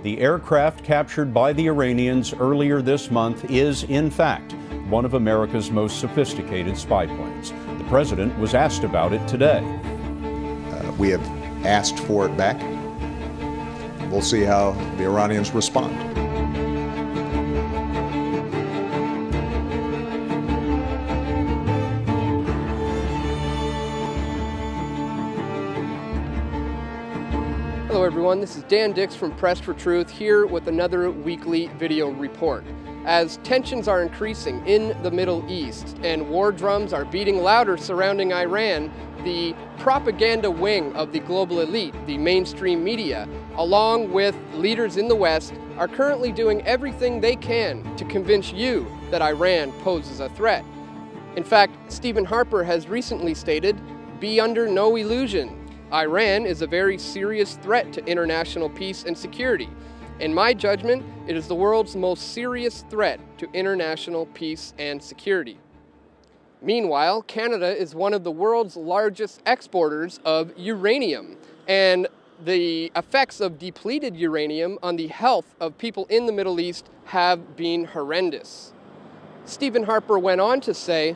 the aircraft captured by the Iranians earlier this month is, in fact, one of America's most sophisticated spy planes. The president was asked about it today. We have asked for it back. We'll see how the Iranians respond. Hello everyone, this is Dan Dix from Press for Truth here with another weekly video report. As tensions are increasing in the Middle East and war drums are beating louder surrounding Iran, the propaganda wing of the global elite, the mainstream media, along with leaders in the West, are currently doing everything they can to convince you that Iran poses a threat. In fact, Stephen Harper has recently stated, "Be under no illusion. Iran is a very serious threat to international peace and security. In my judgment, it is the world's most serious threat to international peace and security." Meanwhile, Canada is one of the world's largest exporters of uranium, and the effects of depleted uranium on the health of people in the Middle East have been horrendous. Stephen Harper went on to say,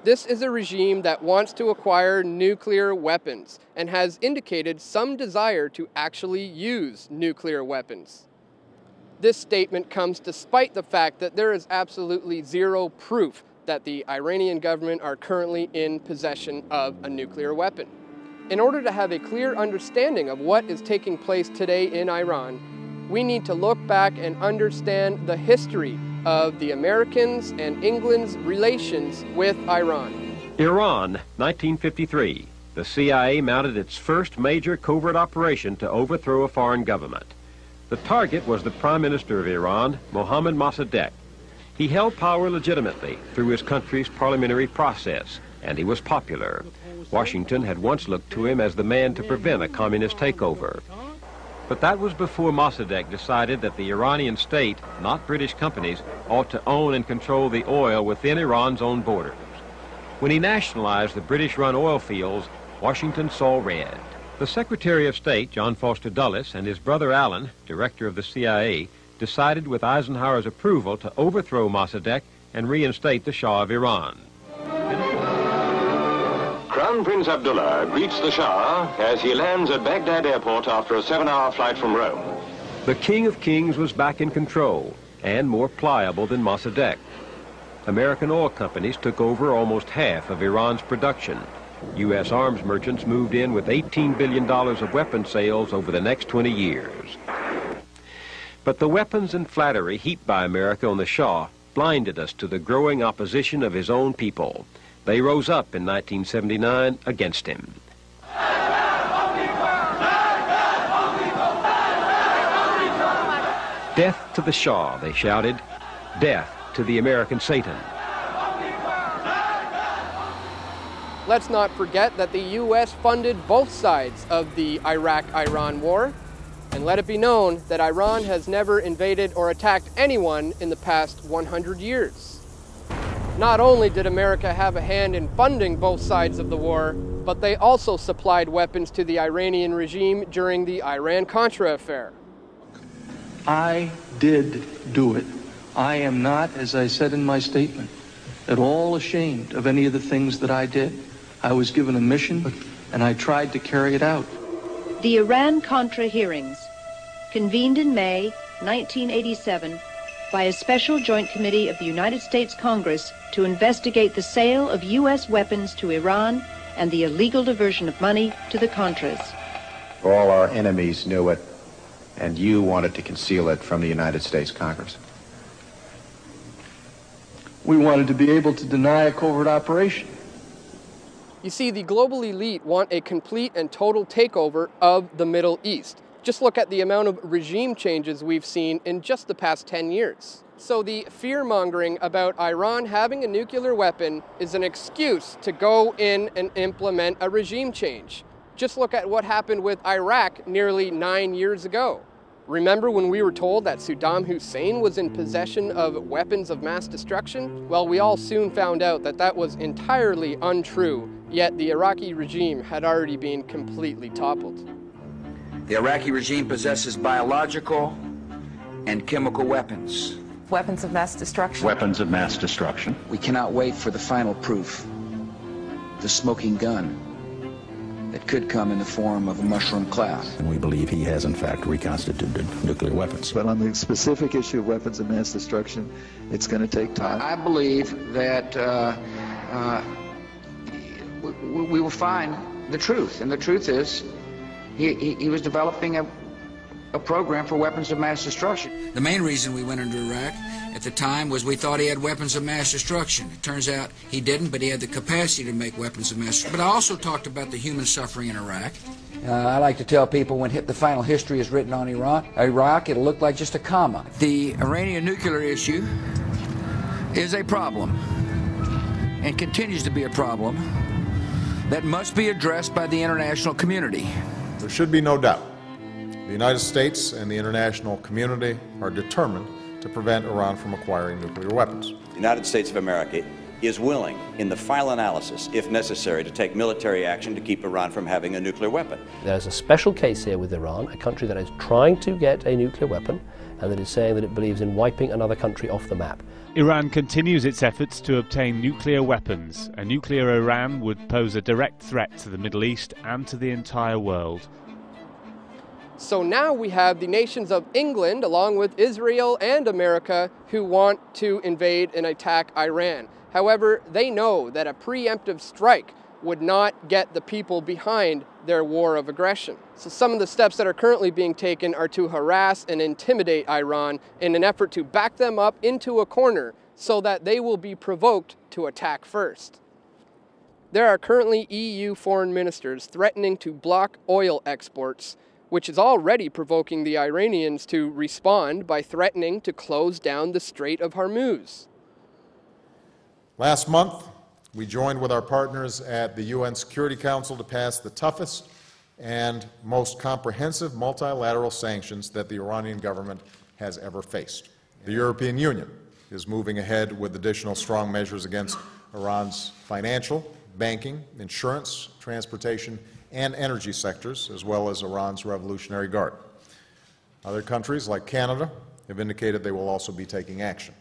"This is a regime that wants to acquire nuclear weapons and has indicated some desire to actually use nuclear weapons." This statement comes despite the fact that there is absolutely zero proof that the Iranian government are currently in possession of a nuclear weapon. In order to have a clear understanding of what is taking place today in Iran, we need to look back and understand the history of the Americans and England's relations with Iran. Iran, 1953. The CIA mounted its first major covert operation to overthrow a foreign government. The target was the Prime Minister of Iran, Mohammad Mossadegh. He held power legitimately through his country's parliamentary process, and he was popular. Washington had once looked to him as the man to prevent a communist takeover. But that was before Mossadegh decided that the Iranian state, not British companies, ought to own and control the oil within Iran's own borders. When he nationalized the British-run oil fields, Washington saw red. The Secretary of State, John Foster Dulles, and his brother Alan, director of the CIA, decided with Eisenhower's approval to overthrow Mossadegh and reinstate the Shah of Iran. Crown Prince Abdullah greets the Shah as he lands at Baghdad airport after a 7-hour flight from Rome. The King of Kings was back in control and more pliable than Mossadegh. American oil companies took over almost half of Iran's production. U.S. arms merchants moved in with $18 billion of weapons sales over the next 20 years. But the weapons and flattery heaped by America on the Shah blinded us to the growing opposition of his own people. They rose up in 1979 against him. Death to the Shah, they shouted. Death to the American Satan. Let's not forget that the U.S. funded both sides of the Iraq-Iran war, and let it be known that Iran has never invaded or attacked anyone in the past 100 years. Not only did America have a hand in funding both sides of the war, but they also supplied weapons to the Iranian regime during the Iran-Contra affair. I did do it. I am not, as I said in my statement, at all ashamed of any of the things that I did. I was given a mission, and I tried to carry it out. The Iran-Contra hearings, convened in May 1987 by a special joint committee of the United States Congress to investigate the sale of U.S. weapons to Iran and the illegal diversion of money to the Contras. All our enemies knew it, and you wanted to conceal it from the United States Congress. We wanted to be able to deny a covert operation. You see, the global elite want a complete and total takeover of the Middle East. Just look at the amount of regime changes we've seen in just the past 10 years. So the fear-mongering about Iran having a nuclear weapon is an excuse to go in and implement a regime change. Just look at what happened with Iraq nearly 9 years ago. Remember when we were told that Saddam Hussein was in possession of weapons of mass destruction? Well, we all soon found out that that was entirely untrue, yet the Iraqi regime had already been completely toppled. The Iraqi regime possesses biological, and chemical weapons. Weapons of mass destruction. Weapons of mass destruction. We cannot wait for the final proof, the smoking gun that could come in the form of a mushroom cloud. And we believe he has, in fact, reconstituted nuclear weapons. But on the specific issue of weapons of mass destruction, it's going to take time. I believe that we will find the truth, and the truth is he was developing a program for weapons of mass destruction. The main reason we went into Iraq at the time was we thought he had weapons of mass destruction. It turns out he didn't, but he had the capacity to make weapons of mass destruction. But I also talked about the human suffering in Iraq. I like to tell people when the final history is written on Iraq, it'll look like just a comma. The Iranian nuclear issue is a problem and continues to be a problem that must be addressed by the international community. There should be no doubt. The United States and the international community are determined to prevent Iran from acquiring nuclear weapons. The United States of America is willing, in the final analysis, if necessary, to take military action to keep Iran from having a nuclear weapon. There's a special case here with Iran, a country that is trying to get a nuclear weapon and that is saying that it believes in wiping another country off the map. Iran continues its efforts to obtain nuclear weapons. A nuclear Iran would pose a direct threat to the Middle East and to the entire world. So now we have the nations of England, along with Israel and America, who want to invade and attack Iran. However, they know that a preemptive strike would not get the people behind their war of aggression. So some of the steps that are currently being taken are to harass and intimidate Iran in an effort to back them up into a corner so that they will be provoked to attack first. There are currently EU foreign ministers threatening to block oil exports, which is already provoking the Iranians to respond by threatening to close down the Strait of Hormuz. Last month, we joined with our partners at the UN Security Council to pass the toughest and most comprehensive multilateral sanctions that the Iranian government has ever faced. The European Union is moving ahead with additional strong measures against Iran's financial, banking, insurance, transportation, and energy sectors, as well as Iran's Revolutionary Guard. Other countries, like Canada, have indicated they will also be taking action.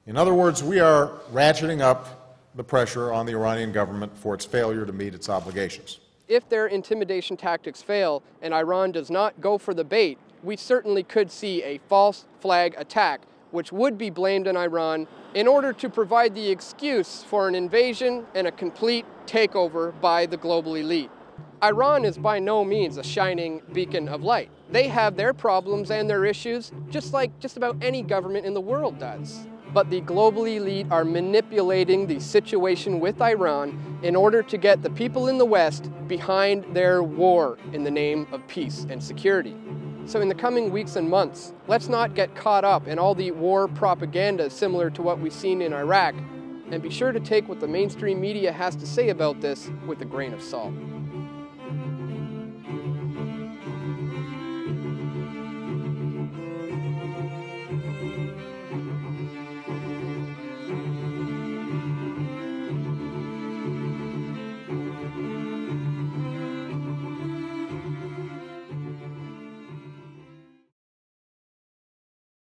In other words, we are ratcheting up the pressure on the Iranian government for its failure to meet its obligations. If their intimidation tactics fail and Iran does not go for the bait, we certainly could see a false flag attack, which would be blamed on Iran in order to provide the excuse for an invasion and a complete takeover by the global elite. Iran is by no means a shining beacon of light. They have their problems and their issues, just like just about any government in the world does. But the global elite are manipulating the situation with Iran in order to get the people in the West behind their war in the name of peace and security. So in the coming weeks and months, let's not get caught up in all the war propaganda similar to what we've seen in Iraq, and be sure to take what the mainstream media has to say about this with a grain of salt.